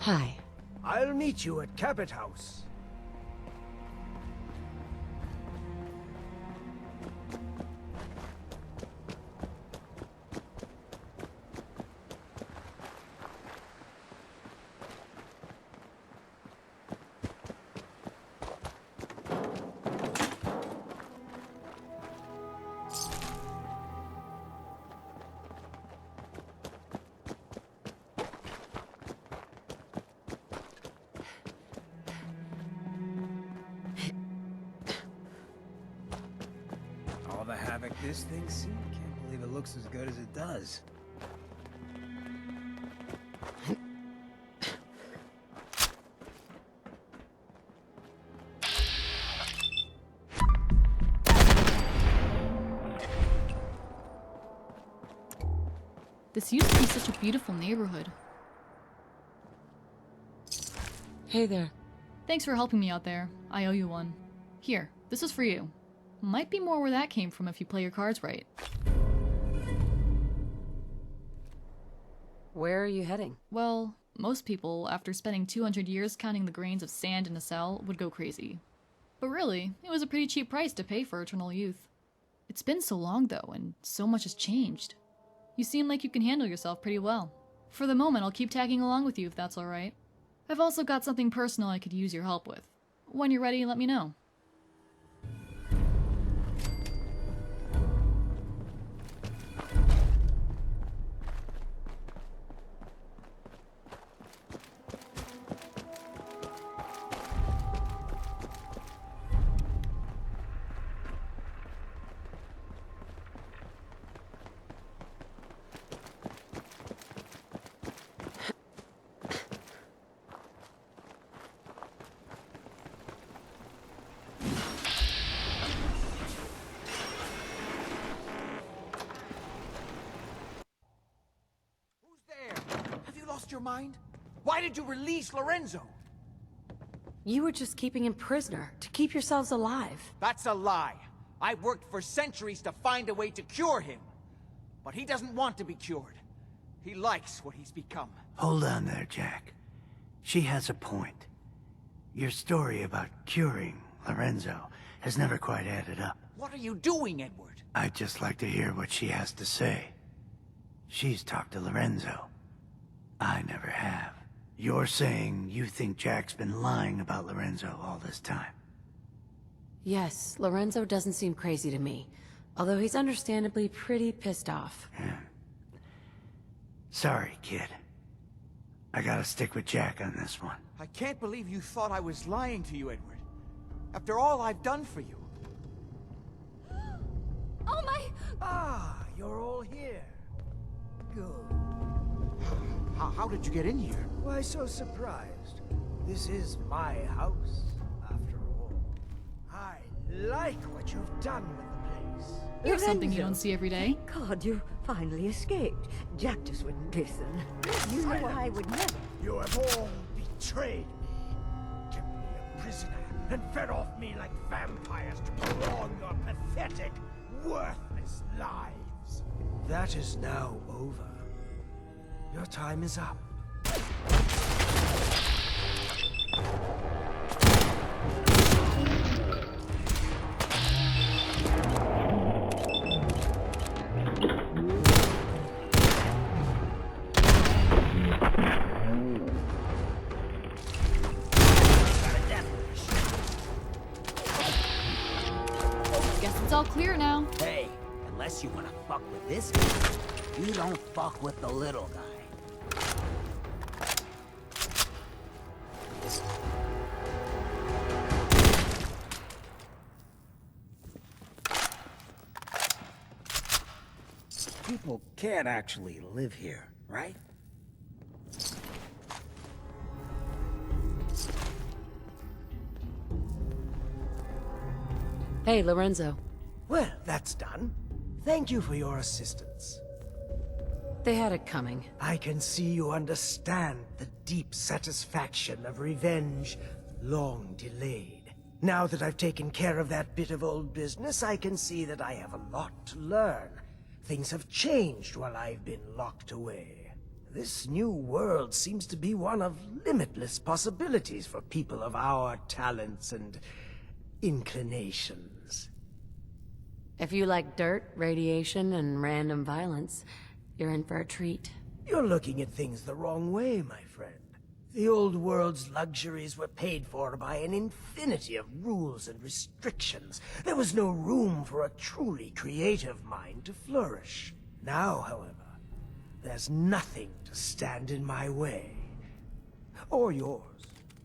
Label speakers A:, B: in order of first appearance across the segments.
A: Hi.
B: I'll meet you at Cabot House.
C: All the havoc this thing's seen, can't believe it looks as good as it does.
D: This used to be such a beautiful neighborhood.
A: Hey there.
D: Thanks for helping me out there. I owe you one. Here, this is for you. Might be more where that came from if you play your cards right.
A: Where are you heading?
D: Well, most people, after spending 200 years counting the grains of sand in a cell, would go crazy. But really, it was a pretty cheap price to pay for eternal youth. It's been so long though, and so much has changed. You seem like you can handle yourself pretty well. For the moment, I'll keep tagging along with you if that's alright. I've also got something personal I could use your help with. When you're ready, let me know.
B: Your mind? Why did you release Lorenzo?
A: You were just keeping him prisoner, to keep yourselves alive.
B: That's a lie. I worked for centuries to find a way to cure him. But he doesn't want to be cured. He likes what he's become.
E: Hold on there, Jack. She has a point. Your story about curing Lorenzo has never quite added up.
B: What are you doing, Edward?
E: I'd just like to hear what she has to say. She's talked to Lorenzo. I never have. You're saying you think Jack's been lying about Lorenzo all this time?
A: Yes, Lorenzo doesn't seem crazy to me, although he's understandably pretty pissed off.
E: Yeah. Sorry, kid. I gotta stick with Jack on this one.
B: I can't believe you thought I was lying to you, Edward. After all I've done for you.
D: Oh my!
B: Ah, you're all here. Good. How did you get in here? Why so surprised? This is my house, after all. I like what you've done with the place.
D: Here's something you don't see every day.
F: God, you finally escaped. Jack just wouldn't listen. You know I would never.
B: You have all betrayed me, kept me a prisoner, and fed off me like vampires to prolong your pathetic, worthless lives. That is now over. Your time is up.
D: Guess it's all clear now.
G: Hey, unless you want to fuck with this guy, you don't fuck with the little guy.
C: People can't actually live here, right?
A: Hey, Lorenzo.
B: Well, that's done. Thank you for your assistance.
A: They had it coming.
B: I can see you understand the deep satisfaction of revenge, long delayed. Now that I've taken care of that bit of old business, I can see that I have a lot to learn. Things have changed while I've been locked away. This new world seems to be one of limitless possibilities for people of our talents and inclinations.
A: If you like dirt, radiation, and random violence, you're in for a treat.
B: You're looking at things the wrong way, my friend. The old world's luxuries were paid for by an infinity of rules and restrictions. There was no room for a truly creative mind to flourish. Now, however, there's nothing to stand in my way. Or yours.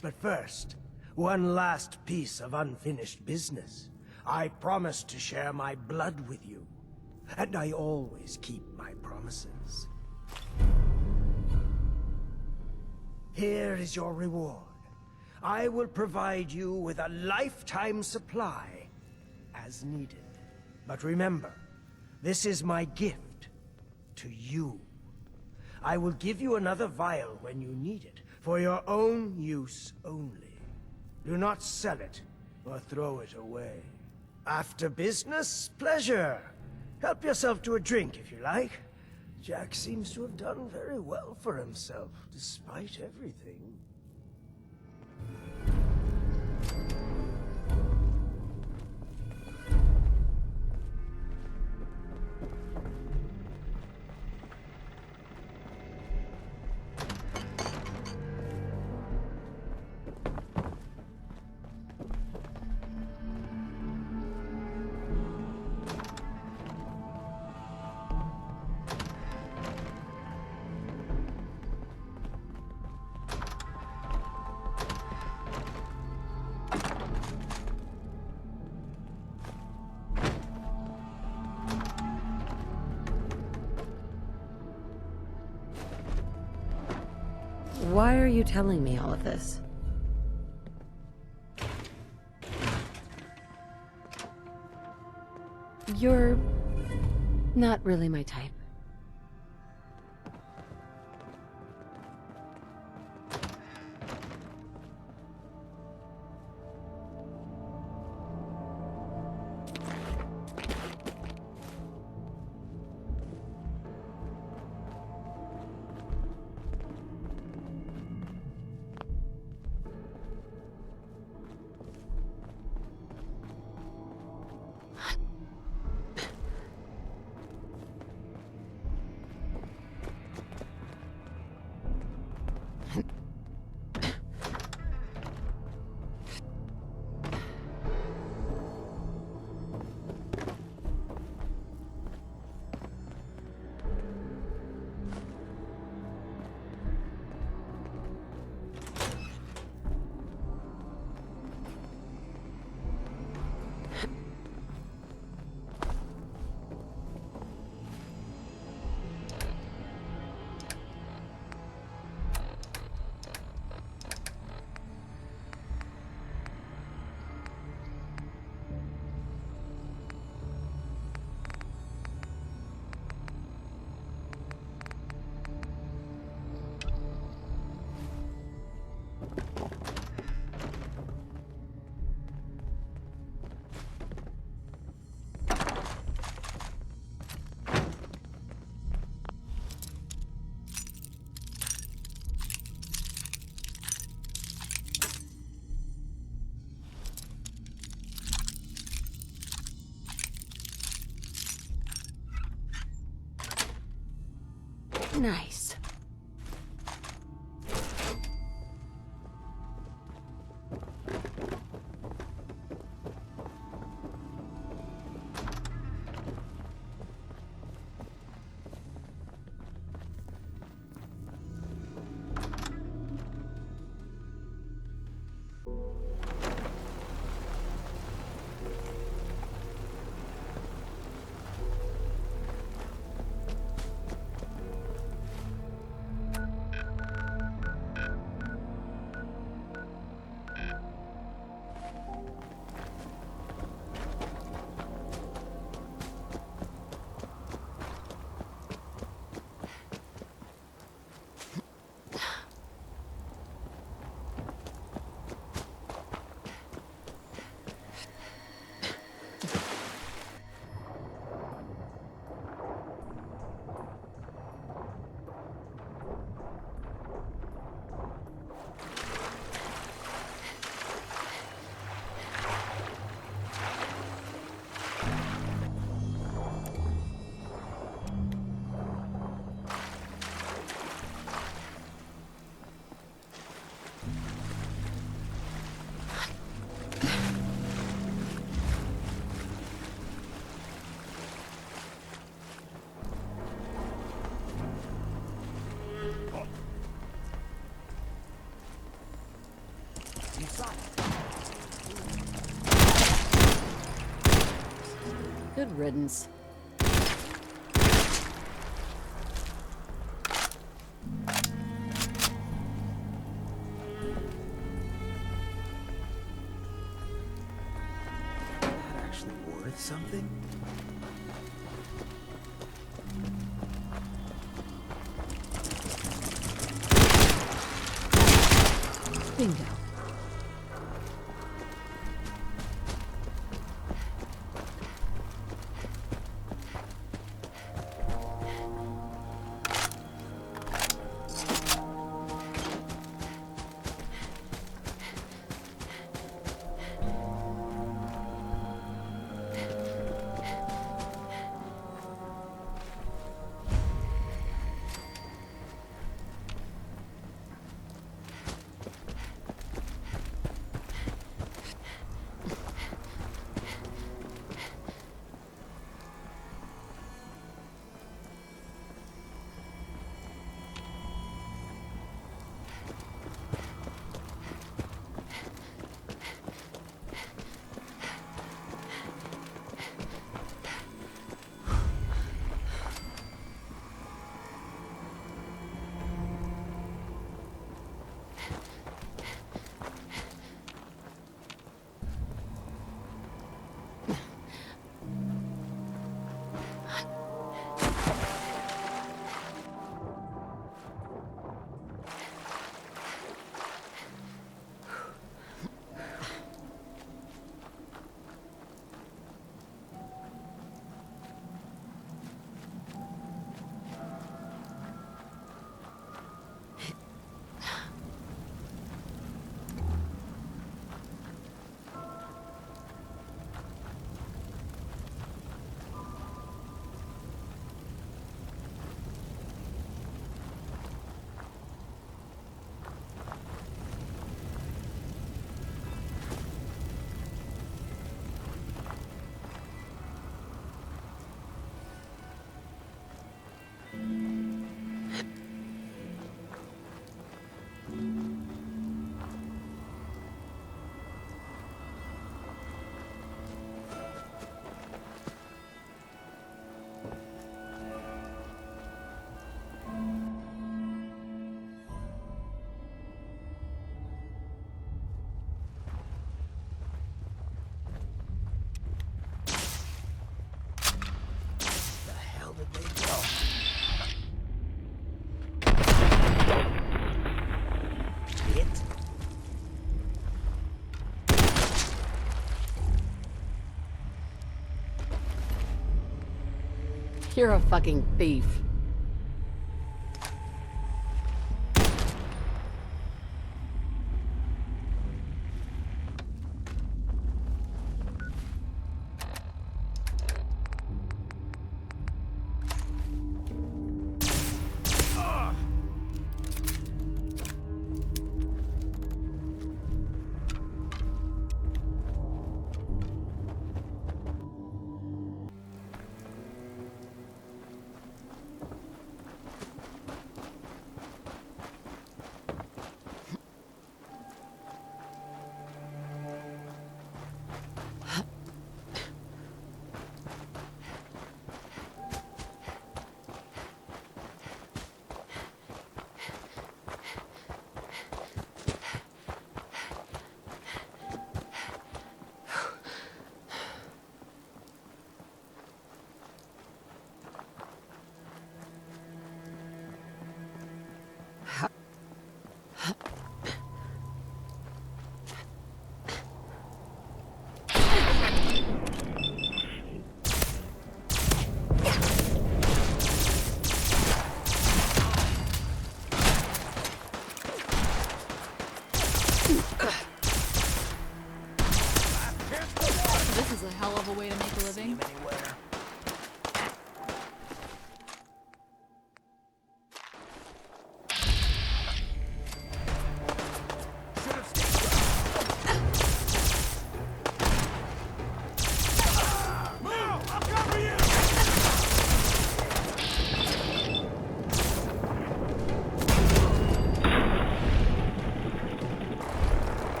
B: But first, one last piece of unfinished business. I promised to share my blood with you. And I always keep my promises. Here is your reward. I will provide you with a lifetime supply, as needed. But remember, this is my gift to you. I will give you another vial when you need it, for your own use only. Do not sell it, or throw it away. After business, pleasure. Help yourself to a drink if you like. Jack seems to have done very well for himself, despite everything.
A: Why are you telling me all of this? You're not really my type. Nice. Good riddance.
C: That actually worth something?
A: Bingo. You're a fucking thief.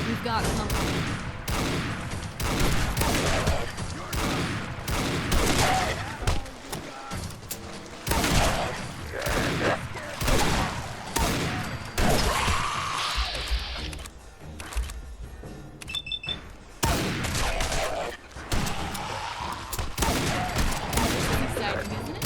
D: We've got company. Exciting, isn't it?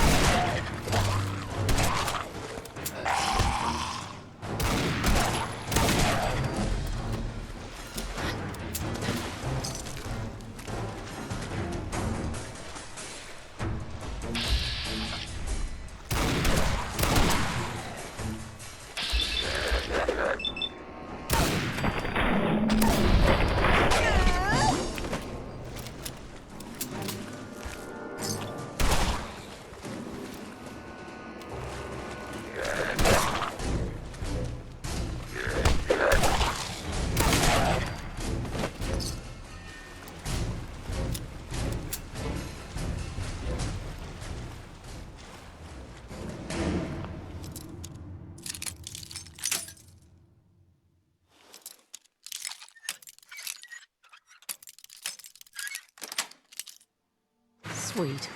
A: Sweet.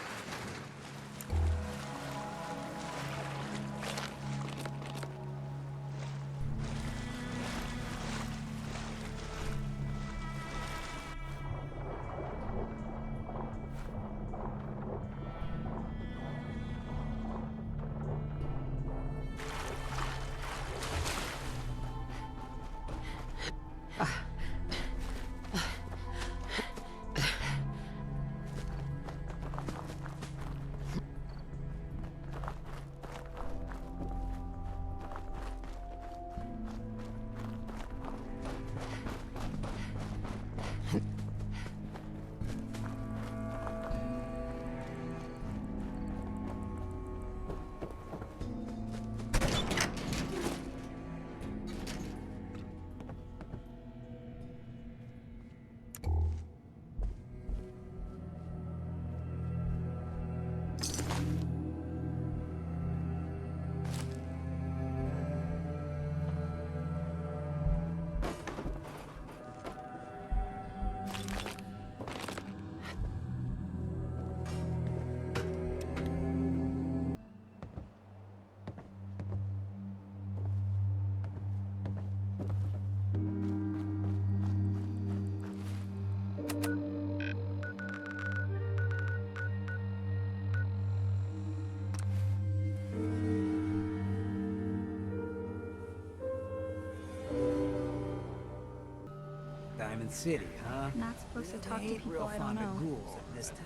C: Diamond City, huh?
H: Not supposed to talk to
C: Ain't
H: people
C: real
H: I don't
C: fond of
H: know.
C: ghouls at this time.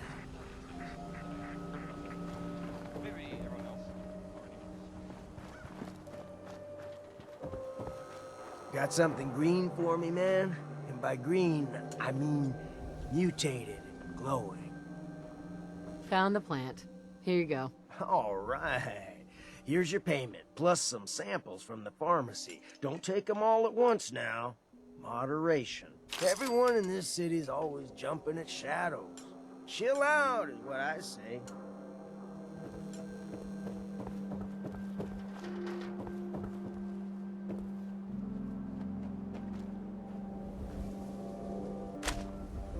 B: Got something green for me, man? And by green, I mean mutated, glowing.
A: Found the plant. Here you go.
B: All right. Here's your payment, plus some samples from the pharmacy. Don't take them all at once now. Moderation. Everyone in this city's always jumping at shadows. Chill out is what I say.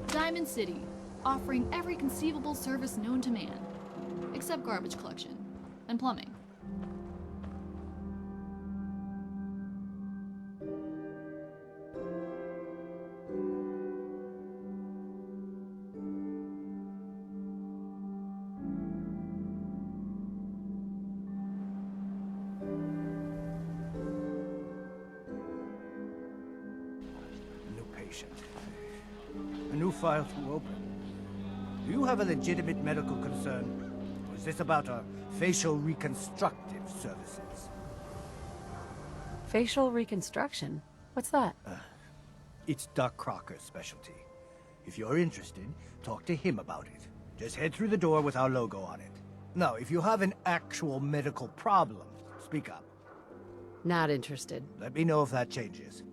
D: Diamond City, offering every conceivable service known to man, except garbage collection and plumbing.
B: New patient. A new file to open. Do you have a legitimate medical concern? Or is this about our facial reconstructive services?
A: Facial reconstruction? What's that?
B: It's Doc Crocker's specialty. If you're interested, talk to him about it. Just head through the door with our logo on it. Now, if you have an actual medical problem, speak up.
A: Not interested.
B: Let me know if that changes.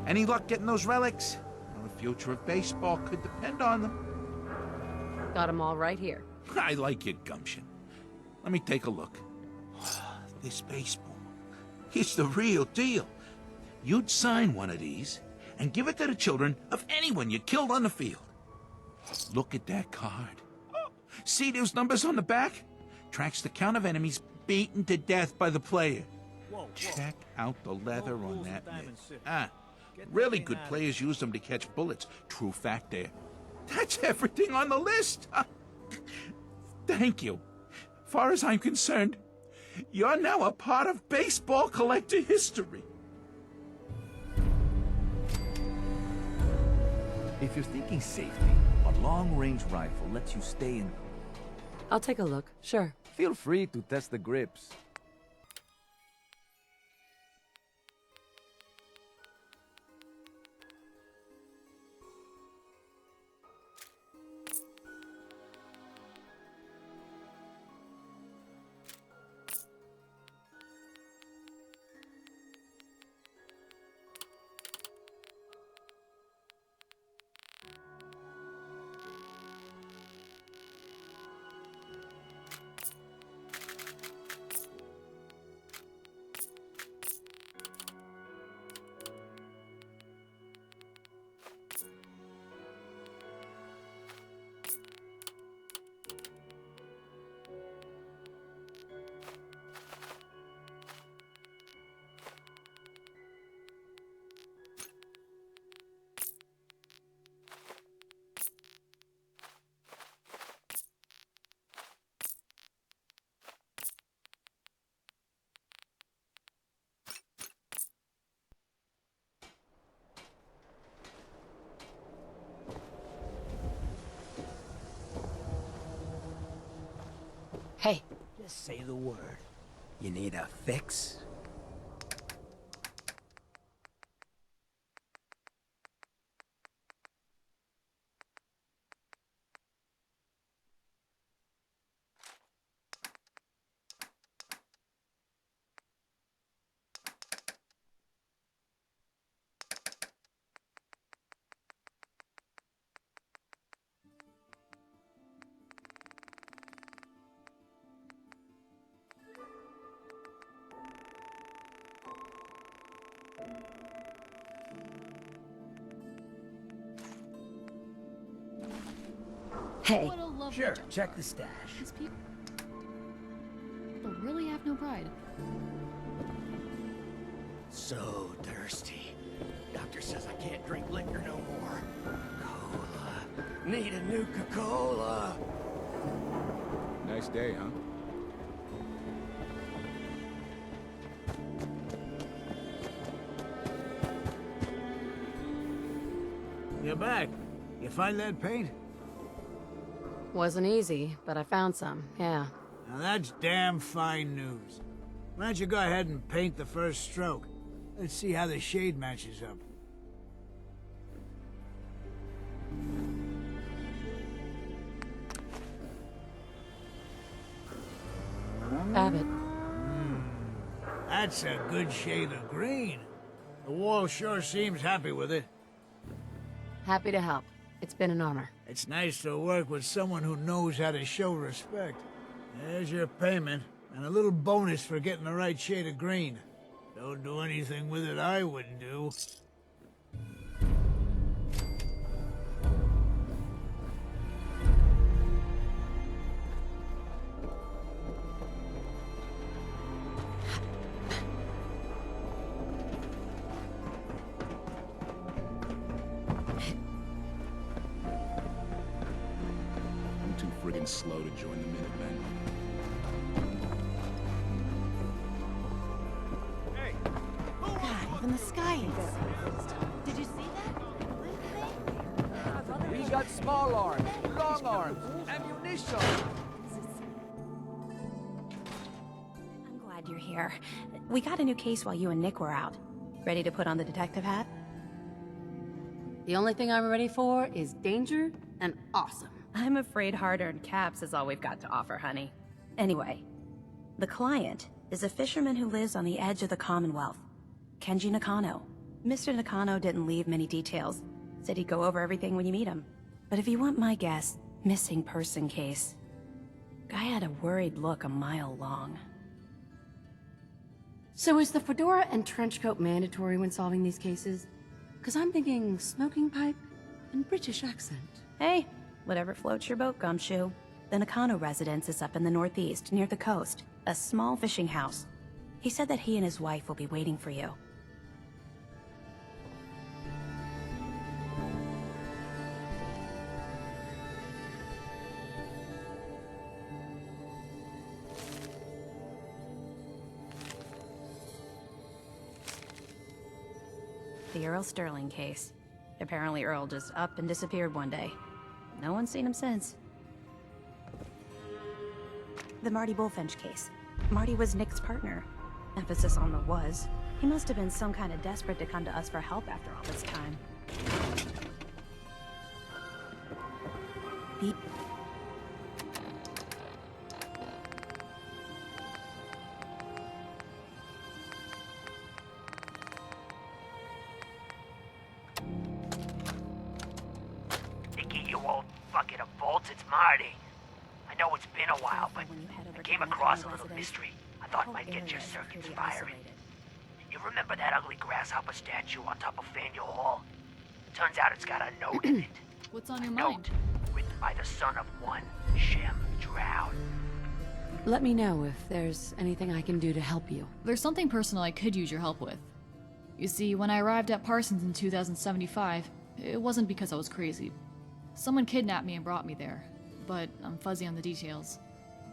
H: Any luck getting those relics? Well, the future of baseball could depend on them.
A: Got them all right here.
H: I like your gumption. Let me take a look. This baseball, it's the real deal. You'd sign one of these and give it to the children of anyone you killed on the field. Look at that card. Oh, see those numbers on the back? Tracks the count of enemies beaten to death by the player. Check out the leather on that nib. Really good players use them to catch bullets. True fact there. That's everything on the list. Thank you. Far as I'm concerned, you're now a part of baseball collector history.
I: If you're thinking safety, a long-range rifle lets you stay in.
A: I'll take a look, sure.
I: Feel free to test the grips.
A: Hey,
B: Just say the word. You need a fix?
A: hey.
D: What a lovely
B: Sure,
D: jump
B: check
D: car.
B: the stash.
D: These people really have no pride.
B: So thirsty. Doctor says I can't drink liquor no more. Cola. Need a Nuka-Cola.
J: Nice day, huh?
B: You're back. You find that paint?
A: Wasn't easy, but I found some, yeah.
B: Now that's damn fine news. Why don't you go ahead and paint the first stroke? Let's see how the shade matches up.
A: Babbitt.
B: That's a good shade of green. The wall sure seems happy with it.
A: Happy to help. It's been an honor.
B: It's nice to work with someone who knows how to show respect. There's your payment, and a little bonus for getting the right shade of green. Don't do anything with it I wouldn't do.
J: I'm too friggin' slow to join the Minutemen.
B: Hey!
F: God,
A: in the skies. Did you see that?
I: We got small arms, long arms, ammunition.
K: I'm glad you're here. We got a new case while you and Nick were out. Ready to put on the detective hat?
A: The only thing I'm ready for is danger and awesome.
K: I'm afraid hard-earned caps is all we've got to offer, honey. Anyway, the client is a fisherman who lives on the edge of the Commonwealth. Kenji Nakano. Mr. Nakano didn't leave many details. Said he'd go over everything when you meet him. But if you want my guess, missing person case. Guy had a worried look a mile long.
A: So is the fedora and trench coat mandatory when solving these cases? Because I'm thinking smoking pipe and British accent.
K: Hey, whatever floats your boat, Gumshoe. The Nakano residence is up in the northeast, near the coast. A small fishing house. He said that he and his wife will be waiting for you. The Earl Sterling case. Apparently Earl just up and disappeared one day. No one's seen him since. The Marty Bullfinch case. Marty was Nick's partner. Emphasis on the was. He must have been some kind of desperate to come to us for help after all this time. The
E: You old bucket of bolts, it's Marty. I know it's been a while, but I came across a little mystery I thought might get your circuits firing. You remember that ugly grasshopper statue on top of Faneuil Hall? Turns out it's got a note in it.
D: What's on your
E: Note
D: mind?
E: written by the son of one Shem Drown.
A: Let me know if there's anything I can do to help you.
D: There's something personal I could use your help with. You see, when I arrived at Parsons in 2075, it wasn't because I was crazy. Someone kidnapped me and brought me there, but I'm fuzzy on the details.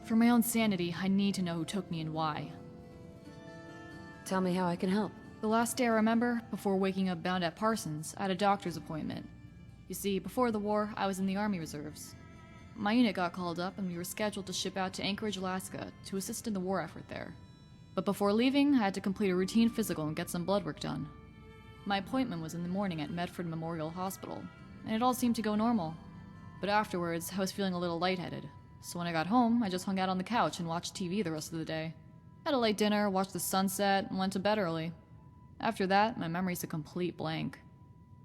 D: For my own sanity, I need to know who took me and why.
A: Tell me how I can help.
D: The last day I remember, before waking up bound at Parsons, I had a doctor's appointment. You see, before the war, I was in the Army Reserves. My unit got called up and we were scheduled to ship out to Anchorage, Alaska, to assist in the war effort there. But before leaving, I had to complete a routine physical and get some blood work done. My appointment was in the morning at Medford Memorial Hospital, and it all seemed to go normal. But afterwards, I was feeling a little lightheaded, so when I got home, I just hung out on the couch and watched TV the rest of the day. Had a late dinner, watched the sunset, and went to bed early. After that, my memory's a complete blank.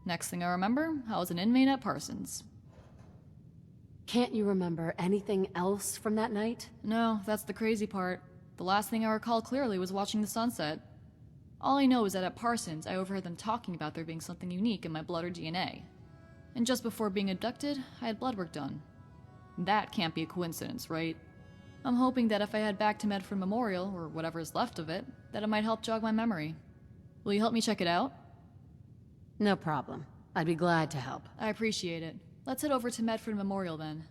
D: Next thing I remember, I was an inmate at Parsons.
A: Can't you remember anything else from that night?
D: No, that's the crazy part. The last thing I recall clearly was watching the sunset. All I know is that at Parsons, I overheard them talking about there being something unique in my blood or DNA. And just before being abducted, I had blood work done. That can't be a coincidence, right? I'm hoping that if I head back to Medford Memorial, or whatever is left of it, that it might help jog my memory. Will you help me check it out?
A: No problem. I'd be glad to help.
D: I appreciate it. Let's head over to Medford Memorial then.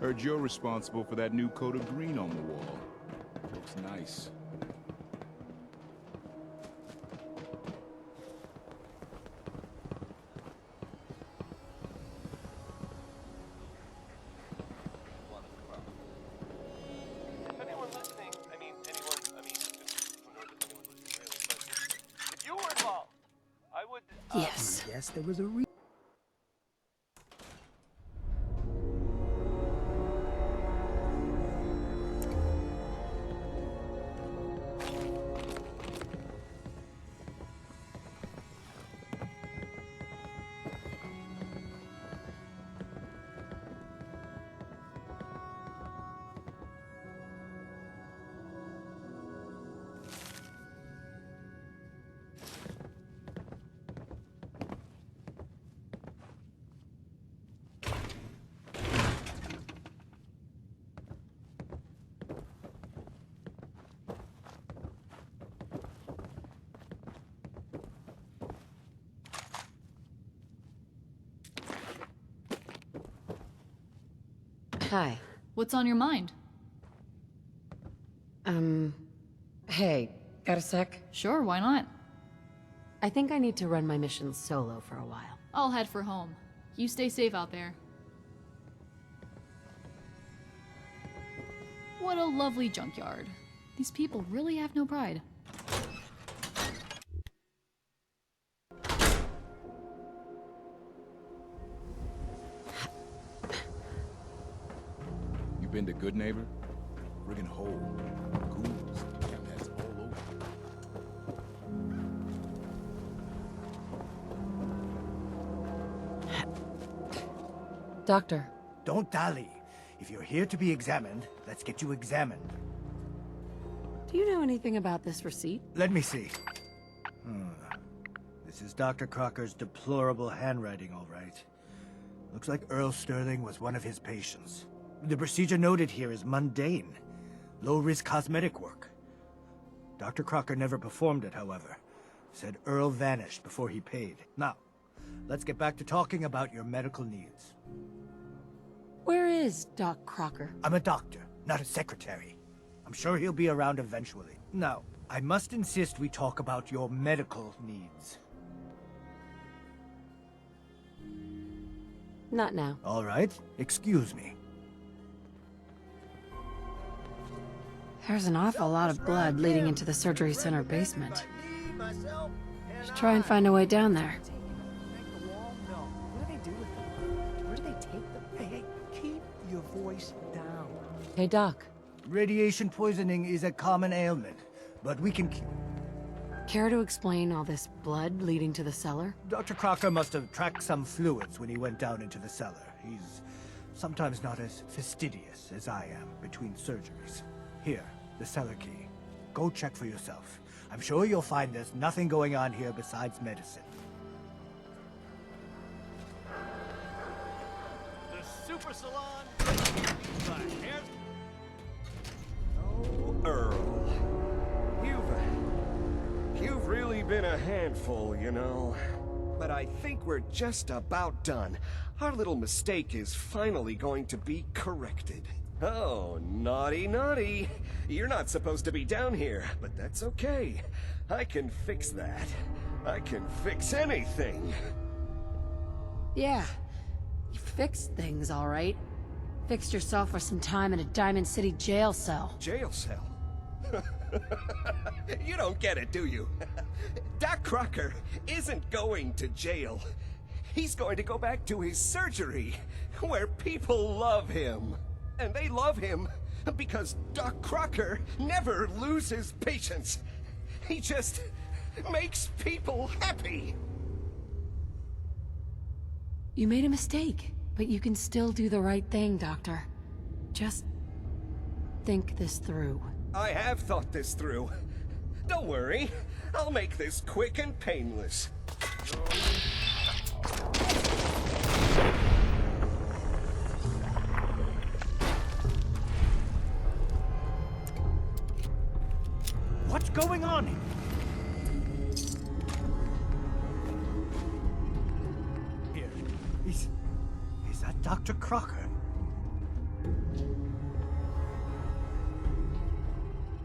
J: Heard you're responsible for that new coat of green on the wall. Looks nice.
L: If anyone listening, just who knows if anyone listening really, but if you were involved, I would...
A: Yes.
C: Yes, there was a reason.
A: Hi.
D: What's on your mind?
A: Hey, got a sec?
D: Sure, why not?
A: I think I need to run my mission solo for a while.
D: I'll head for home. You stay safe out there. What a lovely junkyard. These people really have no pride.
J: You been to Good Neighbor? Friggin' hole. Ghouls. That's all over.
A: Doctor.
B: Don't dally. If you're here to be examined, let's get you examined.
A: Do you know anything about this receipt?
B: Let me see. This is Dr. Crocker's deplorable handwriting, all right. Looks like Earl Sterling was one of his patients. The procedure noted here is mundane. Low-risk cosmetic work. Dr. Crocker never performed it, however. Said Earl vanished before he paid. Now, let's get back to talking about your medical needs.
A: Where is Doc Crocker?
B: I'm a doctor, not a secretary. I'm sure he'll be around eventually. Now, I must insist we talk about your medical needs.
A: Not now.
B: All right, excuse me.
A: There's an awful lot of blood leading into the surgery center basement. Should try and find a way down there.
B: What do they do with them? Where do they take them? Hey, keep your voice down.
A: Hey, Doc.
B: Radiation poisoning is a common ailment, but we can cure.
A: Care to explain all this blood leading to the cellar?
B: Dr. Crocker must have tracked some fluids when he went down into the cellar. He's sometimes not as fastidious as I am between surgeries. Here, the cellar key. Go check for yourself. I'm sure you'll find there's nothing going on here besides medicine.
L: The super salon. Oh, Earl. You've really been a handful, you know. But I think we're just about done. Our little mistake is finally going to be corrected. Oh, naughty, naughty. You're not supposed to be down here, but that's okay. I can fix that. I can fix anything.
A: Yeah. You fixed things, all right. Fixed yourself for some time in a Diamond City jail cell.
L: Jail cell? You don't get it, do you? Doc Crocker isn't going to jail. He's going to go back to his surgery, where people love him. And they love him because Doc Crocker never loses patience. He just makes people happy.
A: You made a mistake, but you can still do the right thing, Doctor. Just think this through.
L: I have thought this through. Don't worry, I'll make this quick and painless.
B: What's going on here? Is that Dr. Crocker?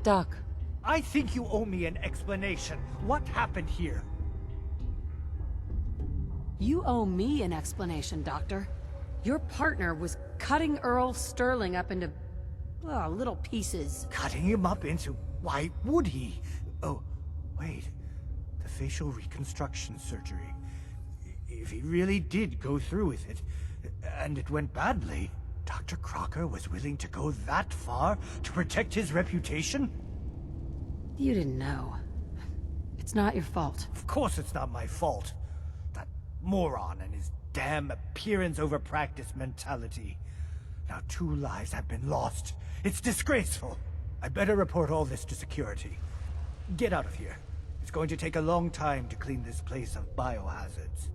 A: Doc.
B: I think you owe me an explanation. What happened here?
A: You owe me an explanation, Doctor. Your partner was cutting Earl Sterling up into, little pieces.
B: Cutting him up into... Why would he? Oh, wait. The facial reconstruction surgery. If he really did go through with it, and it went badly, Dr. Crocker was willing to go that far to protect his reputation?
A: You didn't know. It's not your fault.
B: Of course it's not my fault. That moron and his damn appearance over practice mentality. Now 2 lives have been lost. It's disgraceful. I better report all this to security. Get out of here. It's going to take a long time to clean this place of biohazards.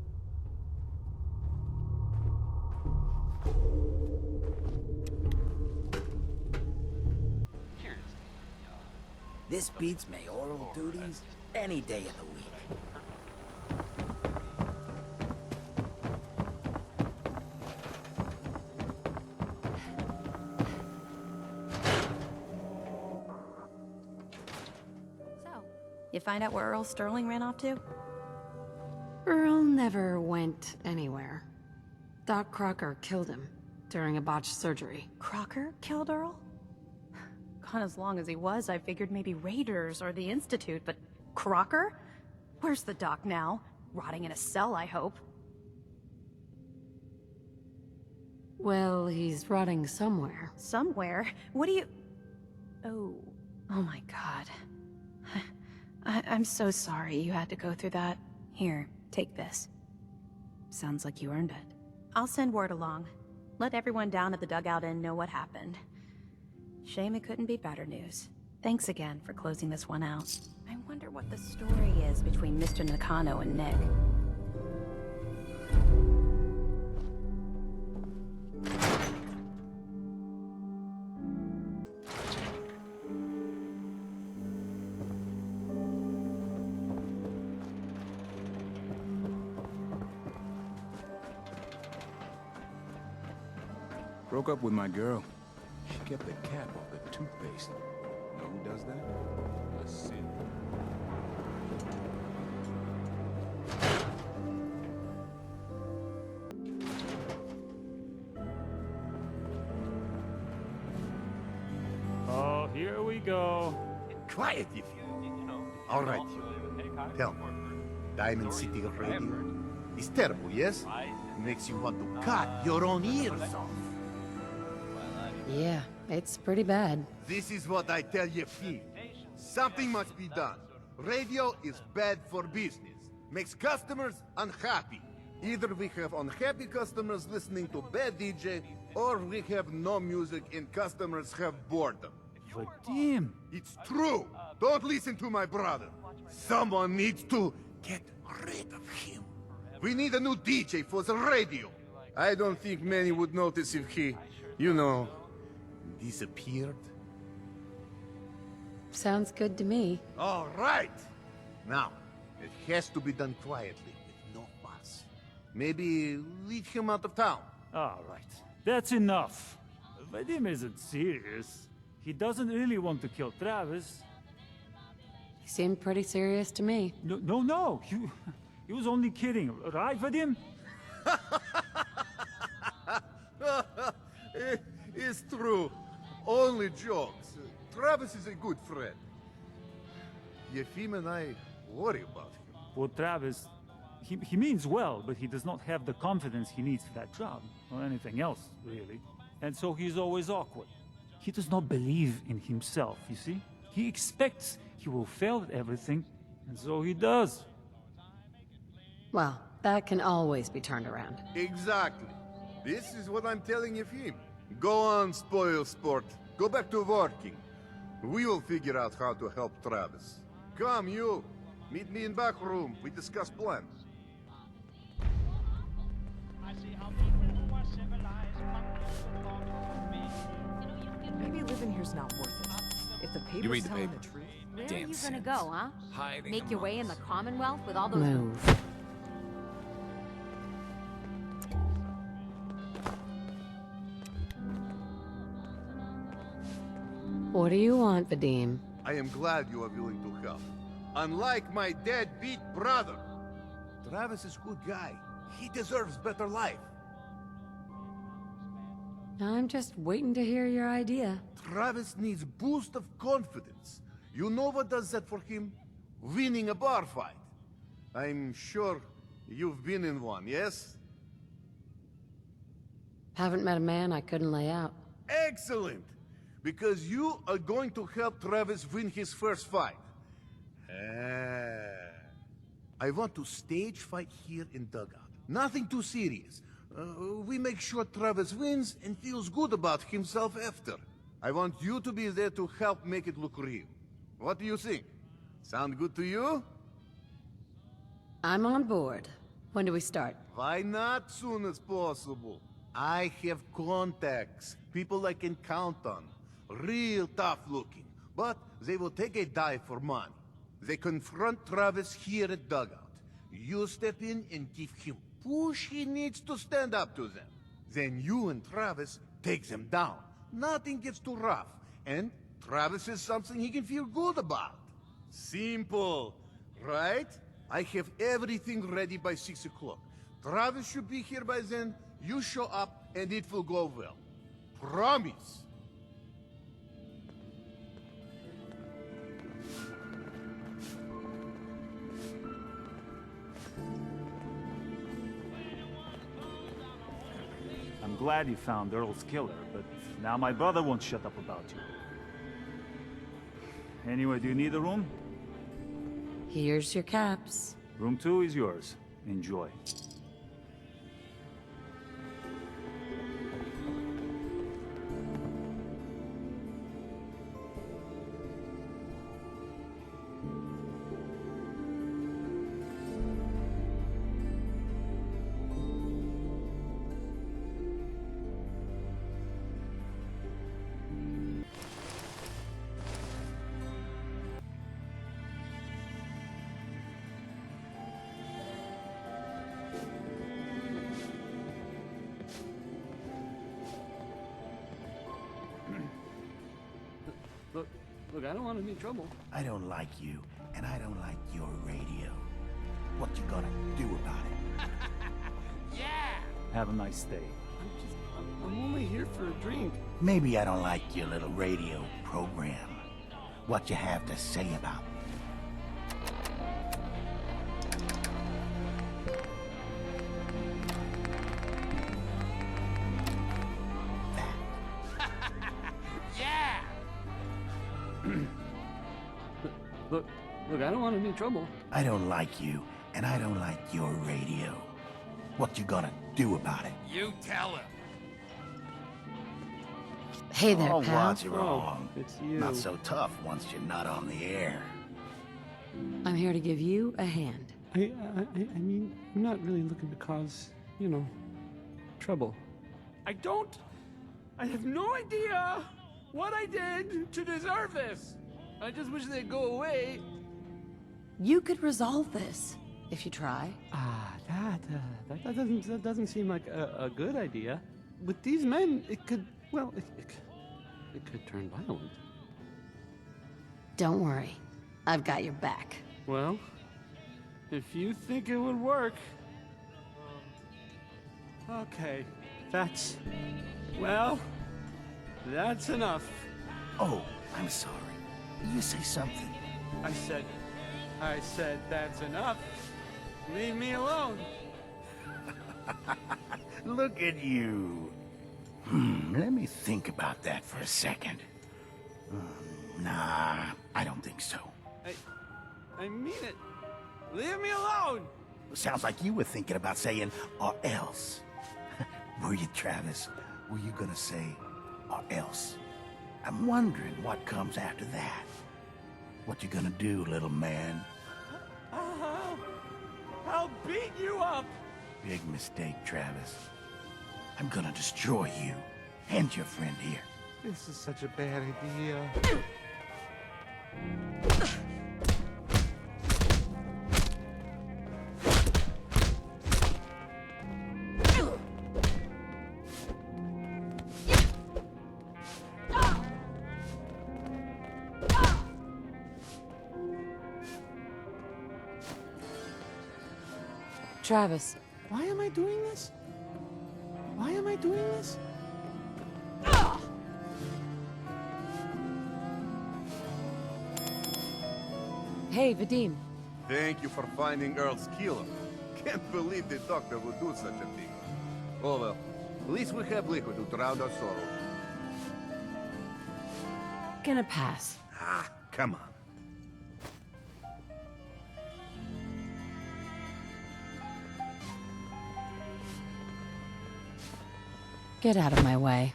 G: This beats mayoral duties any day of the week.
K: You find out where Earl Sterling ran off to?
A: Earl never went anywhere. Doc Crocker killed him during a botched surgery.
K: Crocker killed Earl? Gone as long as he was, I figured maybe Raiders or the Institute, but Crocker? Where's the doc now? Rotting in a cell, I hope.
A: Well, he's rotting somewhere.
K: Somewhere? What do you... Oh my god. I'm so sorry you had to go through that. Here, take this. Sounds like you earned it. I'll send word along. Let everyone down at the Dugout Inn know what happened. Shame it couldn't be better news. Thanks again for closing this one out. I wonder what the story is between Mr. Nakano and Nick.
J: Broke up with my girl. She kept the cap off the toothpaste. Know who does that? A sin.
M: Oh, here we go.
N: Quiet, if you know. All right, you. Tell me, Diamond City Radio is terrible, yes? Makes you want to cut your own ears off.
A: Yeah, it's pretty bad.
N: This is what I tell you, Phil. Something must be done. Radio is bad for business. Makes customers unhappy. Either we have unhappy customers listening to bad DJ, or we have no music and customers have boredom.
M: Vadim!
N: It's true! Don't listen to my brother. Someone needs to get rid of him. We need a new DJ for the radio. I don't think many would notice if he, you know, disappeared.
A: Sounds good to me.
N: All right. Now, it has to be done quietly, with no fuss. Maybe leave him out of town.
M: All right, that's enough. Vadim isn't serious. He doesn't really want to kill Travis.
A: He seemed pretty serious to me.
M: No. He was only kidding, right, Vadim?
N: It's true. Only jokes. Travis is a good friend. Yefim and I worry about him.
M: Well, Travis, he means well, but he does not have the confidence he needs for that job, or anything else, really. And so he's always awkward. He does not believe in himself, you see? He expects he will fail at everything, and so he does.
A: Well, that can always be turned around.
N: Exactly. This is what I'm telling Yefim. Go on, spoil sport. Go back to working. We will figure out how to help Travis. Come, you. Meet me in back room. We discuss plans.
O: Maybe living here's not worth it. If the paper's
I: read the
O: telling
I: paper.
O: the truth.
P: Where
I: Damn
P: are you
I: sense.
P: gonna go, huh?
I: Hiding
P: Make your way in the
I: amongst.
P: Commonwealth with all those...
A: Move. What do you want, Vadim?
N: I am glad you are willing to help. Unlike my deadbeat brother. Travis is a good guy. He deserves better life.
A: I'm just waiting to hear your idea.
N: Travis needs boost of confidence. You know what does that for him? Winning a bar fight. I'm sure you've been in one, yes?
A: Haven't met a man I couldn't lay out.
N: Excellent! Because you are going to help Travis win his first fight. I want to stage fight here in Dugout. Nothing too serious. We make sure Travis wins and feels good about himself after. I want you to be there to help make it look real. What do you think? Sound good to you?
A: I'm on board. When do we start?
N: Why not soon as possible? I have contacts, people I can count on. Real tough looking, but they will take a dive for money. They confront Travis here at Dugout. You step in and give him push he needs to stand up to them. Then you and Travis take them down. Nothing gets too rough, and Travis is something he can feel good about. Simple, right? I have everything ready by 6 o'clock. Travis should be here by then, you show up, and it will go well. Promise.
M: I'm glad you found Earl's killer, but now my brother won't shut up about you. Anyway, do you need a room?
A: Here's your caps.
M: Room 2 is yours. Enjoy.
P: Look, I don't want any trouble.
G: I don't like you, and I don't like your radio. What you gonna do about it?
P: Yeah!
M: Have a nice day.
P: I'm only here for a drink.
G: Maybe I don't like your little radio program. What you have to say about it?
P: Look, I don't want any trouble.
G: I don't like you, and I don't like your radio. What you gonna do about it?
P: You tell him.
A: Hey there,
G: oh,
A: pal.
G: what's wrong?
P: It's you.
G: Not so tough once you're not on the air.
A: I'm here to give you a hand.
P: I mean, I'm not really looking to cause, you know, trouble. I have no idea what I did to deserve this. I just wish they'd go away.
A: You could resolve this if you try.
P: That doesn't seem like a good idea. With these men, it could, well, it could turn violent.
A: Don't worry. I've got your back.
P: Well, if you think it would work... Okay, that's enough.
G: Oh, I'm sorry. You say something.
P: I said that's enough. Leave me alone.
G: Look at you. Let me think about that for a second. Nah, I don't think so.
P: I mean it. Leave me alone.
G: Sounds like you were thinking about saying, or else. Were you, Travis? Were you gonna say, or else? I'm wondering what comes after that. What you gonna do, little man?
P: I'll beat you up.
G: Big mistake, Travis. I'm gonna destroy you and your friend here.
P: This is such a bad idea.
A: Travis.
P: Why am I doing this? Why am I doing this?
A: Hey, Vadim.
N: Thank you for finding Earl's killer. Can't believe the doctor would do such a thing. Oh well, at least we have liquid to drown our sorrow.
A: Gonna pass.
N: Ah, come on.
A: Get out of my way.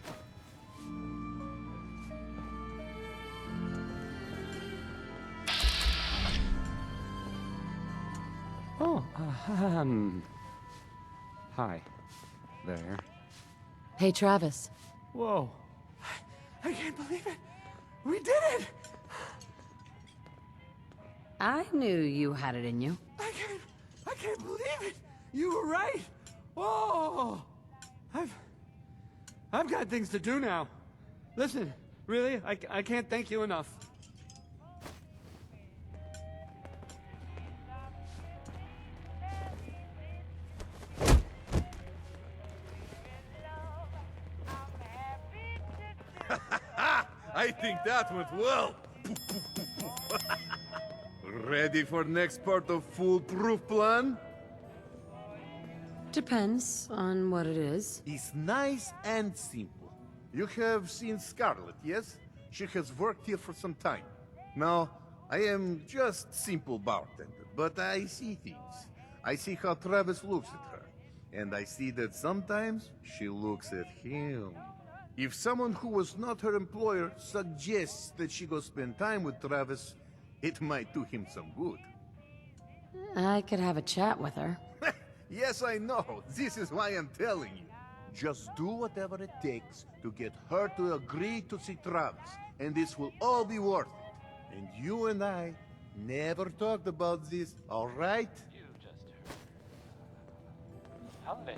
P: Oh, hi. There.
A: Hey, Travis.
P: Whoa. I can't believe it. We did it!
A: I knew you had it in you.
P: I can't believe it! You were right! Oh! I've got things to do now. Listen, really, I can't thank you enough.
N: I think that went well. Ready for next part of foolproof plan?
A: Depends on what it is.
N: It's nice and simple. You have seen Scarlet, yes? She has worked here for some time. Now, I am just simple bartender, but I see things. I see how Travis looks at her, and I see that sometimes she looks at him. If someone who was not her employer suggests that she go spend time with Travis, it might do him some good.
A: I could have a chat with her.
N: Yes, I know. This is why I'm telling you. Just do whatever it takes to get her to agree to see Travis, and this will all be worth it. And you and I never talked about this, all right?
Q: You just heard. Holiday.